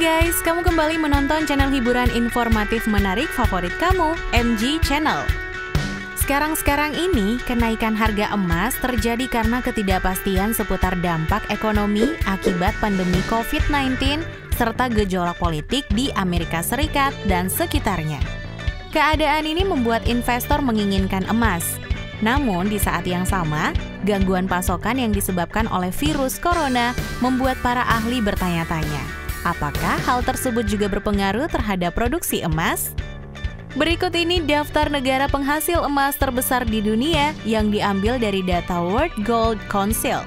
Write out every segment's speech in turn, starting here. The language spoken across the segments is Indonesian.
guys, kamu kembali menonton channel hiburan informatif menarik favorit kamu, MG Channel. Sekarang ini, kenaikan harga emas terjadi karena ketidakpastian seputar dampak ekonomi akibat pandemi COVID-19 serta gejolak politik di Amerika Serikat dan sekitarnya. Keadaan ini membuat investor menginginkan emas. Namun, di saat yang sama, gangguan pasokan yang disebabkan oleh virus corona membuat para ahli bertanya-tanya. Apakah hal tersebut juga berpengaruh terhadap produksi emas? Berikut ini daftar negara penghasil emas terbesar di dunia yang diambil dari data World Gold Council.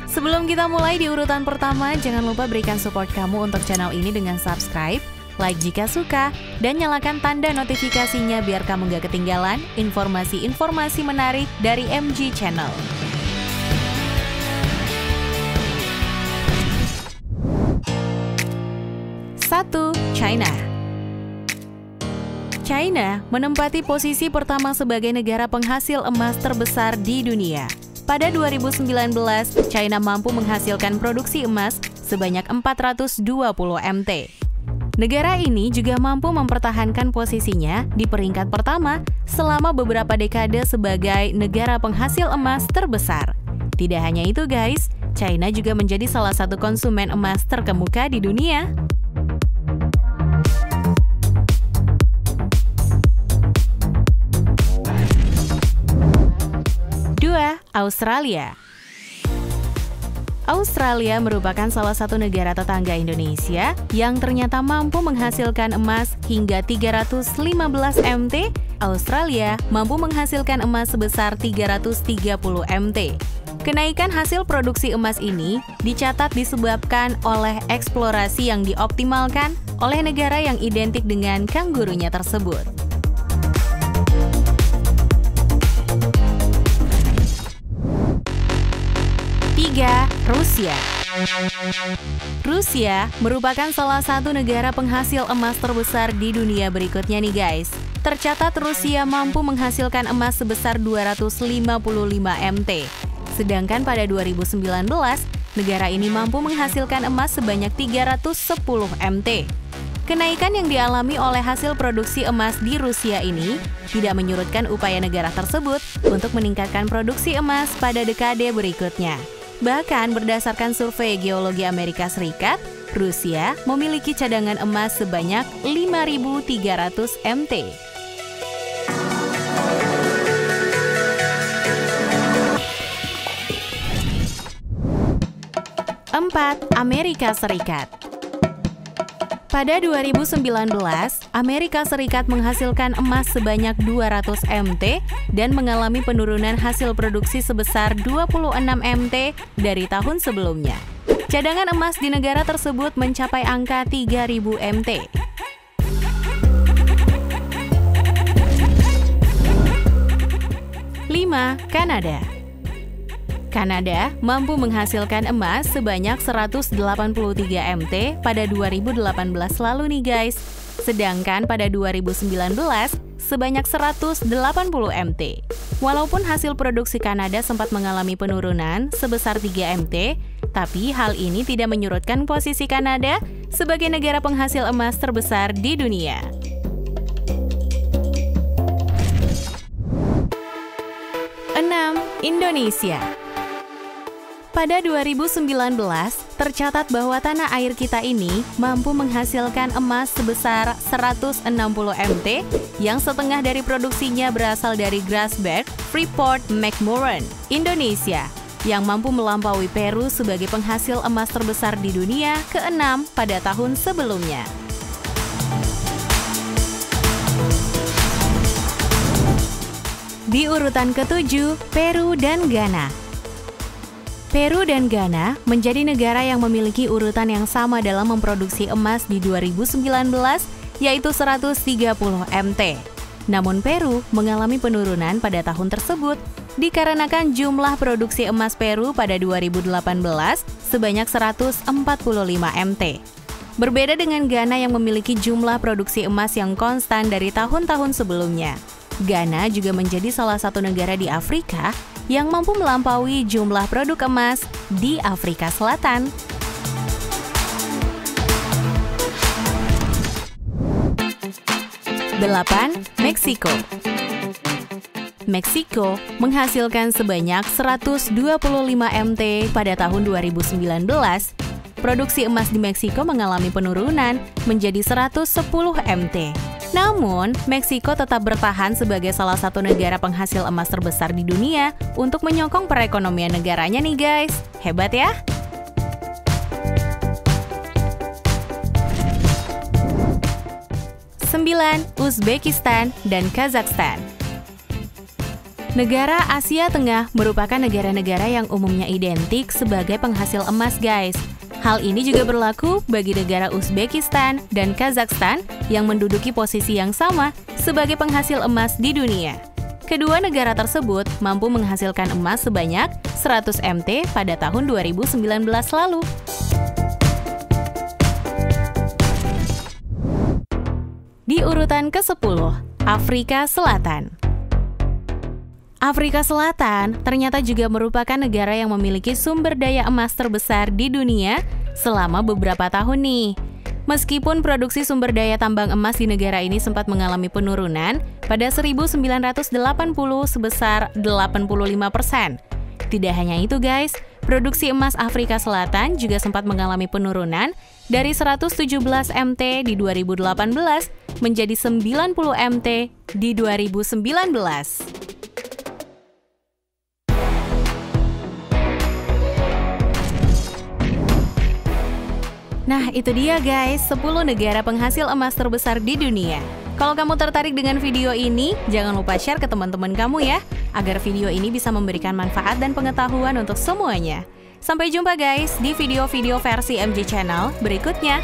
Sebelum kita mulai di urutan pertama, jangan lupa berikan support kamu untuk channel ini dengan subscribe, like jika suka, dan nyalakan tanda notifikasinya biar kamu gak ketinggalan informasi-informasi menarik dari MG Channel. 1. China. China menempati posisi pertama sebagai negara penghasil emas terbesar di dunia. Pada 2019, China mampu menghasilkan produksi emas sebanyak 420 MT. Negara ini juga mampu mempertahankan posisinya di peringkat pertama selama beberapa dekade sebagai negara penghasil emas terbesar. Tidak hanya itu guys, China juga menjadi salah satu konsumen emas terkemuka di dunia. 2. Australia. Australia merupakan salah satu negara tetangga Indonesia yang ternyata mampu menghasilkan emas hingga 315 MT. Australia mampu menghasilkan emas sebesar 330 MT. Kenaikan hasil produksi emas ini dicatat disebabkan oleh eksplorasi yang dioptimalkan oleh negara yang identik dengan kanggurunya tersebut. 3. Rusia. Rusia merupakan salah satu negara penghasil emas terbesar di dunia berikutnya nih guys. Tercatat Rusia mampu menghasilkan emas sebesar 255 MT. Sedangkan pada 2019, negara ini mampu menghasilkan emas sebanyak 310 MT. Kenaikan yang dialami oleh hasil produksi emas di Rusia ini tidak menyurutkan upaya negara tersebut untuk meningkatkan produksi emas pada dekade berikutnya. Bahkan berdasarkan survei geologi Amerika Serikat, Rusia memiliki cadangan emas sebanyak 5.300 MT. 4. Amerika Serikat. Pada 2019, Amerika Serikat menghasilkan emas sebanyak 200 MT dan mengalami penurunan hasil produksi sebesar 26 MT dari tahun sebelumnya. Cadangan emas di negara tersebut mencapai angka 3.000 MT. 5. Kanada. Kanada mampu menghasilkan emas sebanyak 183 MT pada 2018 lalu nih guys. Sedangkan pada 2019 sebanyak 180 MT. Walaupun hasil produksi Kanada sempat mengalami penurunan sebesar 3 MT, tapi hal ini tidak menyurutkan posisi Kanada sebagai negara penghasil emas terbesar di dunia. 6. Indonesia. Pada 2019, tercatat bahwa tanah air kita ini mampu menghasilkan emas sebesar 160 MT yang setengah dari produksinya berasal dari Grasberg, Freeport, McMoran, Indonesia, yang mampu melampaui Peru sebagai penghasil emas terbesar di dunia ke-6 pada tahun sebelumnya. Di urutan ke-7, Peru dan Ghana. Peru dan Ghana menjadi negara yang memiliki urutan yang sama dalam memproduksi emas di 2019, yaitu 130 MT. Namun Peru mengalami penurunan pada tahun tersebut dikarenakan jumlah produksi emas Peru pada 2018 sebanyak 145 MT. Berbeda dengan Ghana yang memiliki jumlah produksi emas yang konstan dari tahun-tahun sebelumnya. Ghana juga menjadi salah satu negara di Afrika yang mampu melampaui jumlah produk emas di Afrika Selatan. 8. Meksiko. Meksiko menghasilkan sebanyak 125 MT pada tahun 2019. Produksi emas di Meksiko mengalami penurunan menjadi 110 MT. Namun, Meksiko tetap bertahan sebagai salah satu negara penghasil emas terbesar di dunia untuk menyokong perekonomian negaranya nih guys. Hebat ya! Sembilan, Uzbekistan dan Kazakhstan. Negara Asia Tengah merupakan negara-negara yang umumnya identik sebagai penghasil emas guys. Hal ini juga berlaku bagi negara Uzbekistan dan Kazakhstan yang menduduki posisi yang sama sebagai penghasil emas di dunia. Kedua negara tersebut mampu menghasilkan emas sebanyak 100 MT pada tahun 2019 lalu. Di urutan ke-10, Afrika Selatan. Afrika Selatan ternyata juga merupakan negara yang memiliki sumber daya emas terbesar di dunia selama beberapa tahun nih. Meskipun produksi sumber daya tambang emas di negara ini sempat mengalami penurunan pada 1980 sebesar 85%. Tidak hanya itu guys, produksi emas Afrika Selatan juga sempat mengalami penurunan dari 117 MT di 2018 menjadi 90 MT di 2019. Nah, itu dia guys, 10 negara penghasil emas terbesar di dunia. Kalau kamu tertarik dengan video ini, jangan lupa share ke teman-teman kamu ya, agar video ini bisa memberikan manfaat dan pengetahuan untuk semuanya. Sampai jumpa guys di video-video versi MJ Channel berikutnya.